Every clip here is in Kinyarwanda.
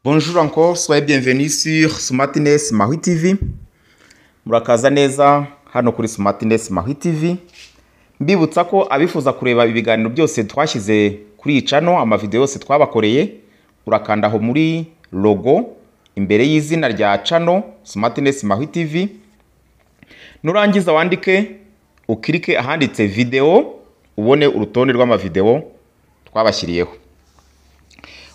Bonjour encore, soyez bienvenus sur Smartness Mahi TV. Murakaza neza hano kuri Smartness Mahi TV. Mbibutsa ko abifuza kureba ibiganiro byose twashyize kuri iyi channel, amavideo yose twabakoreye, urakanda aho muri logo imbere y'izina rya channel Smartness Mahi TV. Nurangiza wandike ukirike ahanditse video, ubone urutonde rw'amavideo twabashyiriyeho.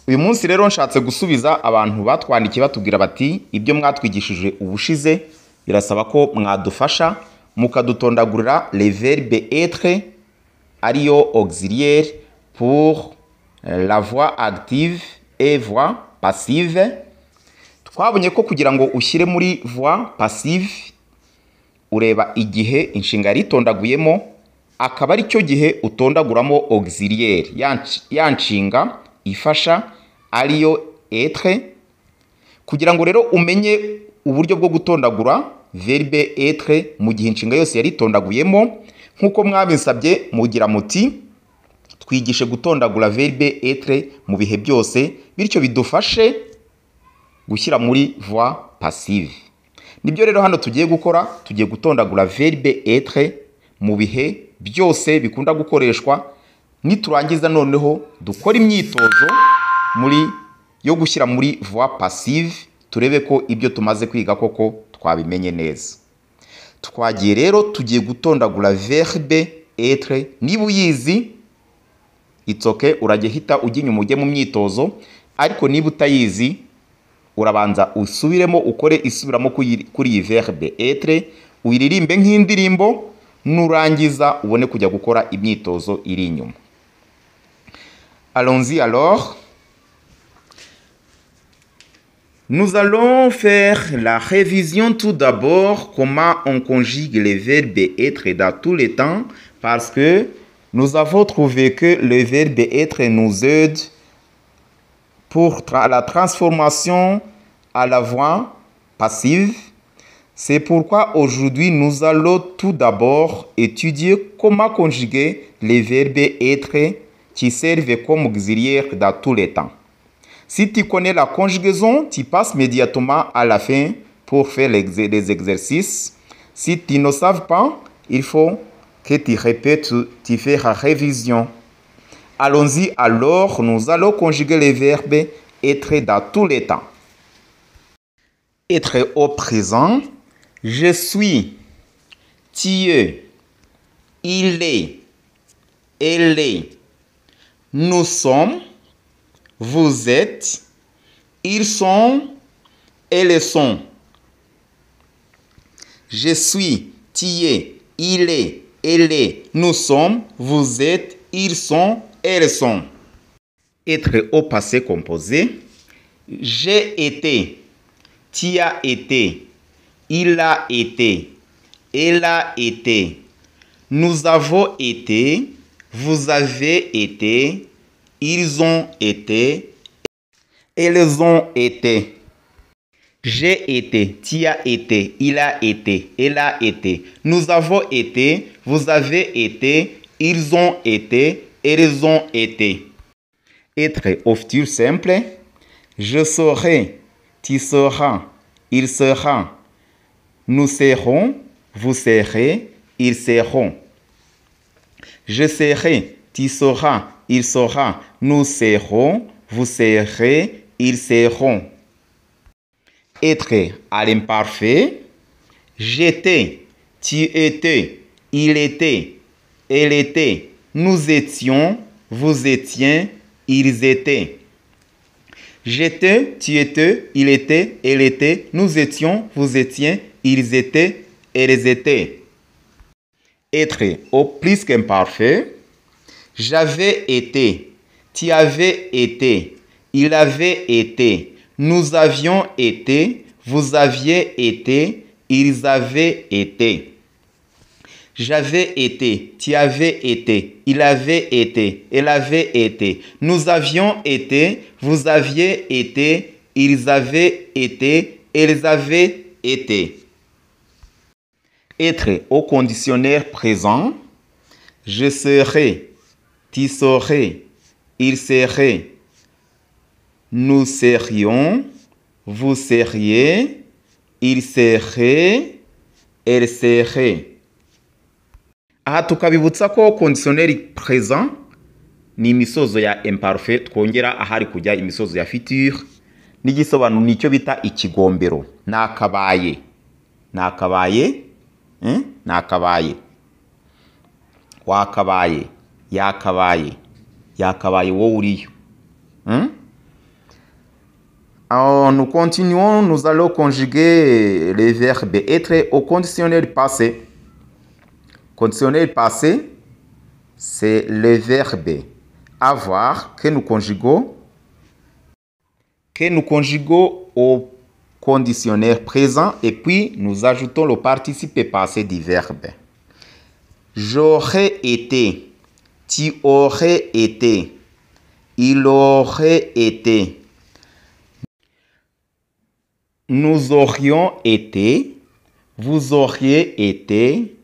Uyu munsi rero nshatse gusubiza abantu batwandikiye batubwira bati ibyo mwatwigishije ubushize birasaba ko mwadufasha mukadutondagurira les verbes être ariyo auxiliaire pour la voix active et voix passive. Twabonye ko kugira ngo ushyire muri voix passive ureba igihe inshinga ritondaguyemo akaba ari cyo gihe utondaguramo auxiliaire ya nshinga ifasha ariyo être. Kugira ngo rero umenye uburyo bwo gutondagura verbe être mu gihe inshinga yose yaritondaguyemo nkuko mwabinsabye mugira muti twigishe gutondagura verbe être mu bihe byose bityo bidufashe gushyira muri voix passive. Nibyo rero hano tugiye gukora, tugiye gutondagura verbe être mu bihe byose bikunda gukoreshwa. Niturangiza noneho dukora imyitozo yo gushyira muri voix passive, turebe ko ibyo tumaze kwiga koko twabimenye neza. Twagiye rero tugiye gutondagura verbe être. Niba uyizi it's okay, urajye hita ujya inyuma ujye mu myitozo, ariko niba utayizi urabanza usubiremo ukore isubiramo kuri iyi verbe être, uyiririmbe nk'indirimbo, nurangiza ubone kujya gukora imyitozo iri inyuma. Allons-y alors. Nous allons faire la révision tout d'abord, comment on conjugue les verbes être dans tous les temps, parce que nous avons trouvé que le verbe être nous aide pour la transformation à la voix passive. C'est pourquoi aujourd'hui nous allons tout d'abord étudier comment conjuguer les verbes être qui servent comme auxiliaire dans tous les temps. Si tu connais la conjugaison, tu passes immédiatement à la fin pour faire les exercices. Si tu ne sais pas, il faut que tu répètes, tu fais la révision. Allons-y alors, nous allons conjuguer les verbes être dans tous les temps. Être au présent, je suis, tu es, il est, elle est. Nous sommes, vous êtes, ils sont, elles sont. Je suis, tu es, il est, elle est. Nous sommes, vous êtes, ils sont, elles sont. Être au passé composé. J'ai été, tu as été, il a été, elle a été. Nous avons été, vous avez été, ils ont été, elles ont été. J'ai été, tu as été, il a été, elle a été. Nous avons été, vous avez été, ils ont été, elles ont été. Être au futur simple. Je serai, tu seras, il sera. Nous serons, vous serez, ils seront. Je serai, tu seras, il sera, nous serons, vous serez, ils seront. Être à l'imparfait. J'étais, tu étais, il était, elle était, nous étions, vous étiez, ils étaient. J'étais, tu étais, il était, elle était, nous étions, vous étiez, ils étaient, elles étaient. Être au plus qu'imparfait. J'avais été, tu avais été, il avait été, nous avions été, vous aviez été, ils avaient été. J'avais été, tu avais été, il avait été, elle avait été, nous avions été, vous aviez été, ils avaient été, elles avaient été. Être au conditionnel présent. Je serai, tu serais, il serait, nous serions, vous seriez, il serait, elle serait. Aha tukabibutsa ko conditionnel présent ni imisozo ya imparfait twongera ahari kujya imisozo ya futur n'igisobanuro nicyo bita ikigombero. Nakabaye, nakabaye, nakabaye, wakabaye, yakabaye, yakabaye wowe uriyo. Nous continuons, nous allons conjuguer les verbes être au conditionnel passé. Conditionnel passé, c'est le verbe avoir que nous conjuguons au conditionnel présent et puis nous ajoutons le participe passé du verbe. J'aurais été, tu aurais été, il aurait été. Nous aurions été, vous auriez été,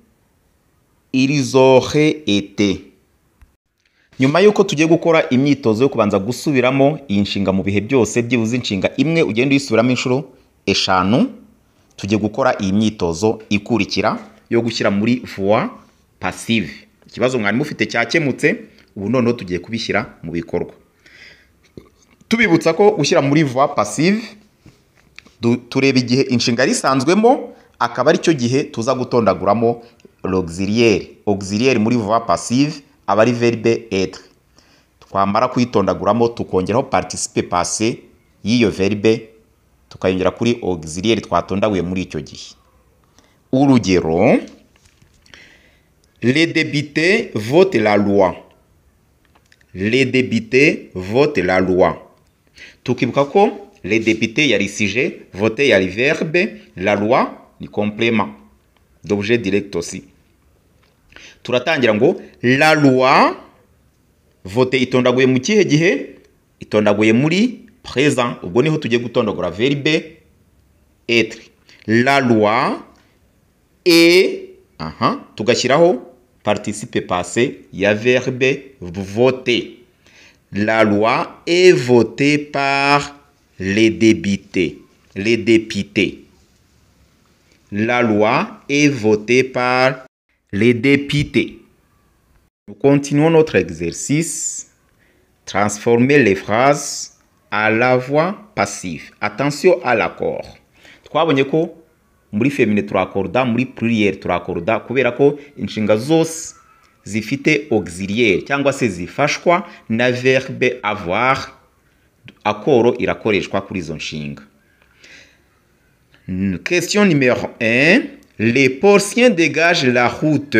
ils auraient été. Nyuma yuko tugiye gukora imyitozo yo kubanza gusubiramo iyi nshinga mu bihe byose byibuze inshinga imwe ugenda uyisubiramo inshuro 5, tugiye gukora iyi myitozo ikurikira yo gushyira muri voix passive. Ikibazo mwari mufite cyakemutse, ubu noneho tugiye kubishyira mu bikorwa. Tubibutsa ko gushyira muri voix passive tureba igihe inshinga risanzwemo akaba ari cyo gihe tuza gutondaguramo l'auxiliaire. Auxiliaire muri voix passive aba ari verbe être. Twamara kuyitondaguramo tukongeraho participe passé y'iyo verbe tukayongera kuri auxiliaire twatondaguye muri icyo gihe. Urugero, les députés votent la loi. Les députés votent la loi. Tukibuka ko les députés yari sujet, voter yari verbe, la loi ni complément d'objet direct aussi. Turatangira ngo la loi, voter itondaguye mu kihe gihe? Itondaguye muri présent. Ubwo niho tugiye gutondagura verbe être. La loi est, tugashyiraho participe passé ya verbe voter. La loi est votée par les députés. Les députés. La loi est votée par les députés. Nous continuons notre exercice. Transformer les phrases à la voix passive. Attention à l'accord. Twabonye ko muri féminin turakorda, muri pluriel turakorda kubera ko inshinga zose zifite auxiliaire cyangwa se zifashwa na verbe avoir. Akoro irakoreshwa kuri izo nshinga. Question numéro 1. Les Porciens dégagent la route.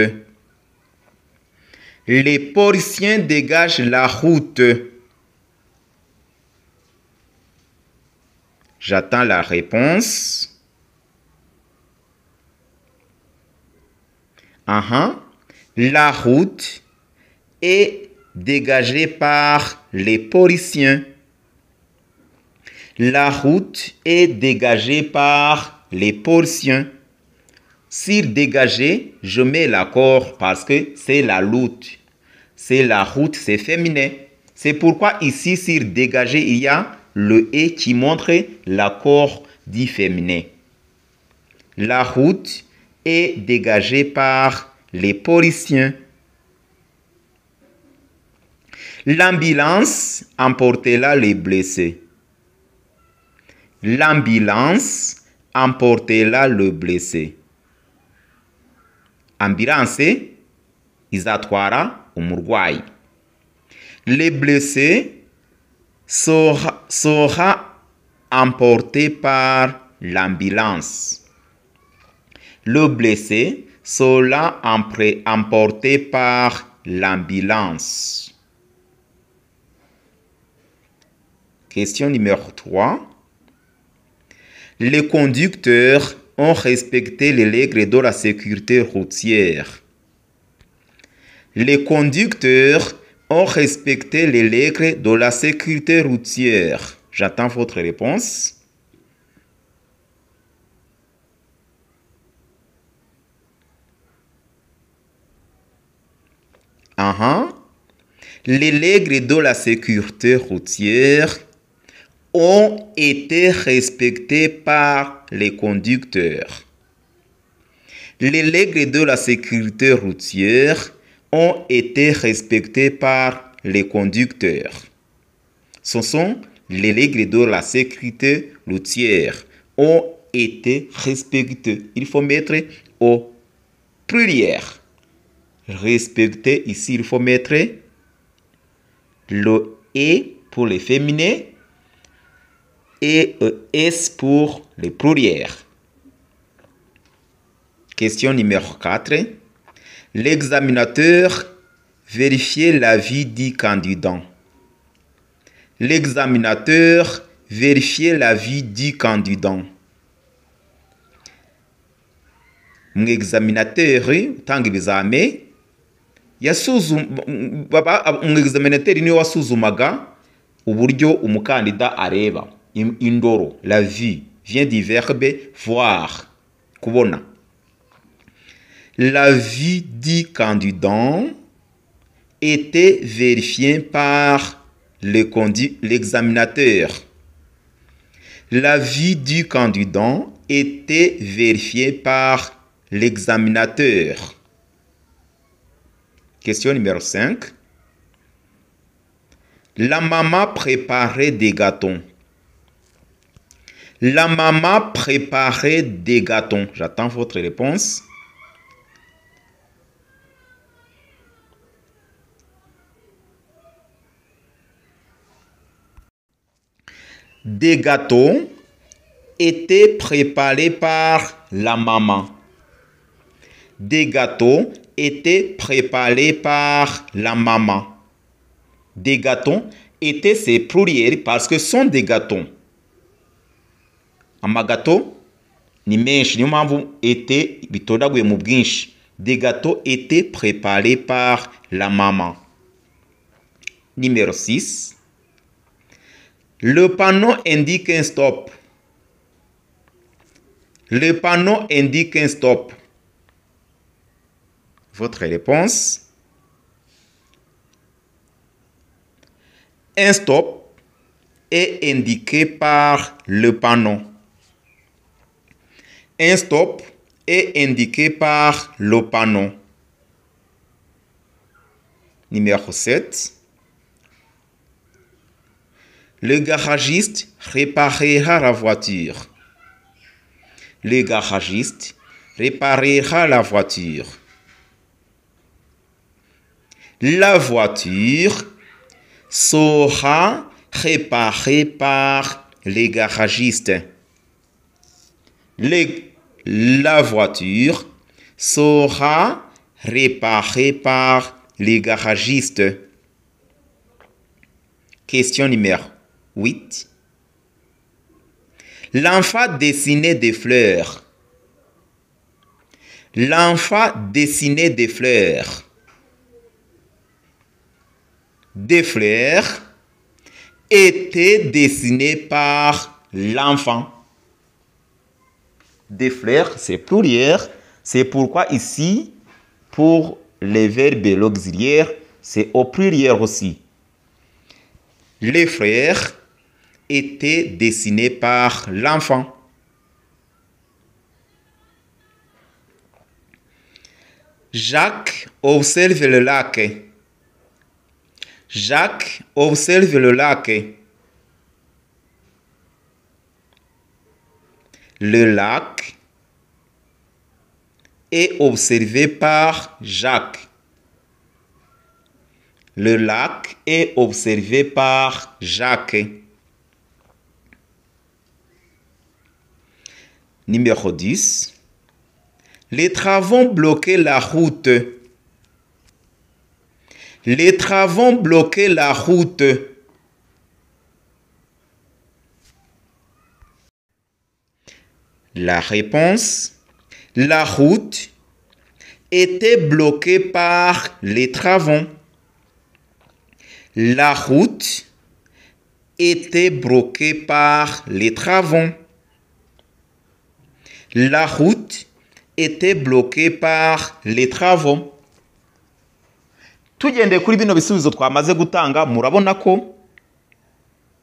Les Porciens dégagent la route. J'attends la réponse. La route est dégagée par les Porciens. La route est dégagée par les Porciens. Sur dégager, je mets l'accord parce que c'est la route. C'est la route, c'est féminin. C'est pourquoi ici, sur dégager, il y a le « et » qui montre l'accord dit féminin. La route est dégagée par les Porciens. L'ambulance emportera les blessés. L'ambulance emportera le blessé. Ambulance izatwara umurwayi. Les blessés sera emporté par l'ambulance. Le blessé sera emporté par l'ambulance. Question numéro 3. Les conducteurs ont respecté les règles de la sécurité routière. Les conducteurs ont respecté les règles de la sécurité routière. J'attends votre réponse. Les règles de la sécurité routière ont été respectés par les conducteurs. Les règles de la sécurité routière ont été respectées par les conducteurs. Ce sont les règles de la sécurité routière ont été respectées. Il faut mettre au pluriel. Respecter, ici, il faut mettre le « et » pour les féminins et « s » pour les pluriels. Question numéro 4. L'examinateur vérifiait l'avis du candidat. L'examinateur vérifiait l'avis du candidat. Umwexaminateri utanga ibizame umwexaminateri niwe wasuzumaga uburyo umukandida areba. Indoro, la vue, vient du verbe voir, kubona. La vue du candidat était vérifiée par l'examinateur. La vue du candidat était vérifiée par l'examinateur. Question numéro 5. La maman préparait des gâteaux. La maman préparait des gâteaux. J'attends votre réponse. Des gâteaux étaient préparés par la maman. Des gâteaux étaient préparés par la maman. Des gâteaux étaient c'est pluriel parce que sont des gâteaux. Amagato ni menshi niyo mpamvu était bitondaguye mu bwinshi. Des gâteaux étaient préparés par la maman. Numéro 6. Le panneau indique un stop. Le panneau indique un stop. Votre réponse. Un stop est indiqué par le panneau. Un stop est indiqué par le panneau. Numéro 7. Le garagiste réparera la voiture. Le garagiste réparera la voiture. La voiture sera réparée par les garagistes. La voiture sera réparée par les garagistes. Question numéro 8. L'enfant dessinait des fleurs. L'enfant dessinait des fleurs. Des fleurs étaient dessinées par l'enfant. Des fleurs, c'est pluriel. C'est pourquoi ici, pour les verbes auxiliaires, c'est au pluriel aussi. Les fleurs étaient dessinés par l'enfant. Jacques observe le lac. Jacques observe le lac. Le lac est observé par Jacques. Le lac est observé par Jacques. Numéro 10. Les travaux bloquaient la route. Les travaux bloquaient la route. La réponse. La route était bloquée par les travaux. La route était bloquée par les travaux. La route était bloquée par les travaux. Tugendeye kuri bino bisubizo twamaze gutanga, murabona ko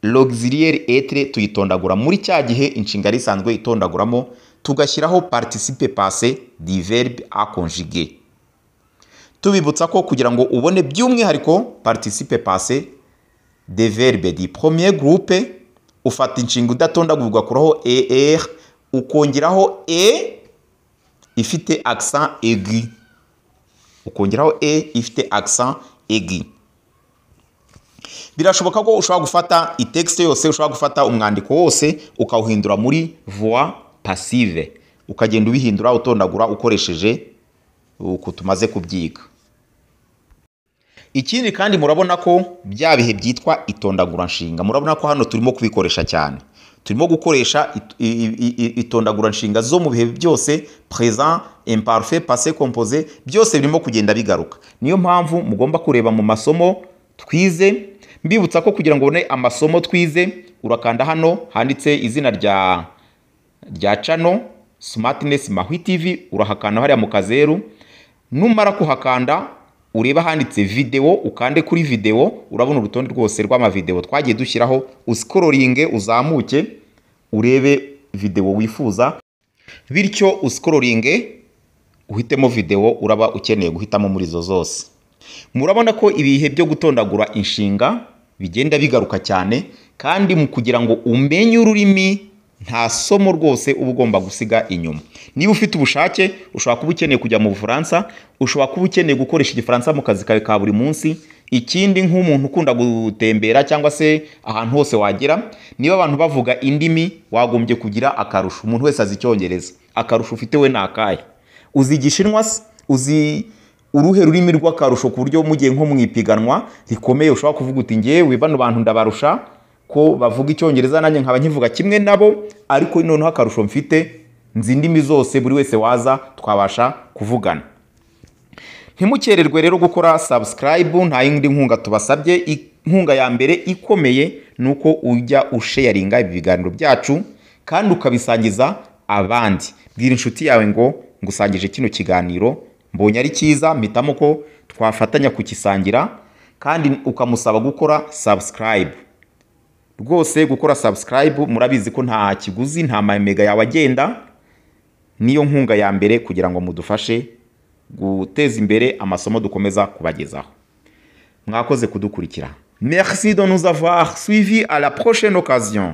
l'auxiliaire être tuyitondagura muri cya gihe inshinga yari isanzwe itondaguramo, tugashyiraho participe passé du verbe à conjuguer. Tubibutsa ko kugira ngo ubone by'umwihariko participe passé des verbes du premier groupe, ufata inshinga udatondagurwa kuraho er ukongeraho ifite accent aigu, ukongeraho ifite accent aigu. Birashoboka ko ushobora gufata i-texte yose, ushobora gufata umwandiko wose ukawuhindura muri voix passive, ukagenda ubihindura utondagura ukoresheje uko tumaze kubyiga. Ikindi kandi murabona ko bya bihe byitwa itondagura nshinga, murabona ko hano turimo kubikoresha cyane. Turimo gukoresha itondagura nshinga zo mu bihe byose, présent, imparfait, passé composé, byose birimo kugenda bigaruka. Niyo mpamvu mugomba kureba mu masomo twize. Mbibutsa ko kugira ngo ubone amasomo twize urakanda hano handitse izina rya channel Smartness Mahwi TV, urahakanda hariya mu kazeru. Numara kuhakanda ureba handitse video, ukande kuri video, urabona urutonde rwose rw'amavideo twagiye dushyiraho, uscrollinge uzamuke urebe video wifuza, bityo uscrollinge uhitemo video uraba ukeneye guhitamo muri zo zose. Murabona ko ibihe byo gutondagura inshinga bigenda bigaruka cyane, kandi mu kugira ngo umenye ururimi nta somo rwose uba ugomba gusiga inyuma. Niba ufite ubushake ushobora kuba ukeneye kujya mu Bufaransa, ushobora kuba ukeneye gukoresha Igifaransa mu kazi kawe ka buri munsi. Ikindi nk'umuntu ukunda gutembera cyangwa se ahantu hose wagera, niba abantu bavuga indimi wagombye kugira akarusho. Umuntu wese azi Icyongereza, akarusho ufite we nakaye. Uzi Igishinwa, uzi uruhe rurimi rw'akarusho ku buryo mugiye nko mwipiganwa rikomeye ushobora kuvuga uti ngewe bano bantu ndabarusha ko bavuga Icyongereza, nanjye nkaba nkivuga kimwe nabo, ariko noneho akarusho mfite nzi indimi zose, buri wese waza twabasha kuvugana. Ntimukererwe rero gukora subscribe, nta yindi nkunga tubasabye. Inkunga ya mbere ikomeye nuko ujya usharinga ibi biganiro byacu kandi ukabisangiza abandi. Bwira inshuti yawe ngo ngusangije kino kiganiro, mbonye ari cyiza, mpitamo ko twafatanya kukisangira, kandi ukamusaba gukora subscribe. Rwose gukora subscribe murabizi ko nta kiguzi, nta mega yawe agenda. Niyo nkunga ya mbere kugira ngo mudufashe guteza imbere amasomo dukomeza kubagezaho. Mwakoze kudukurikira. Merci de nous avoir suivis, à la prochaine occasion.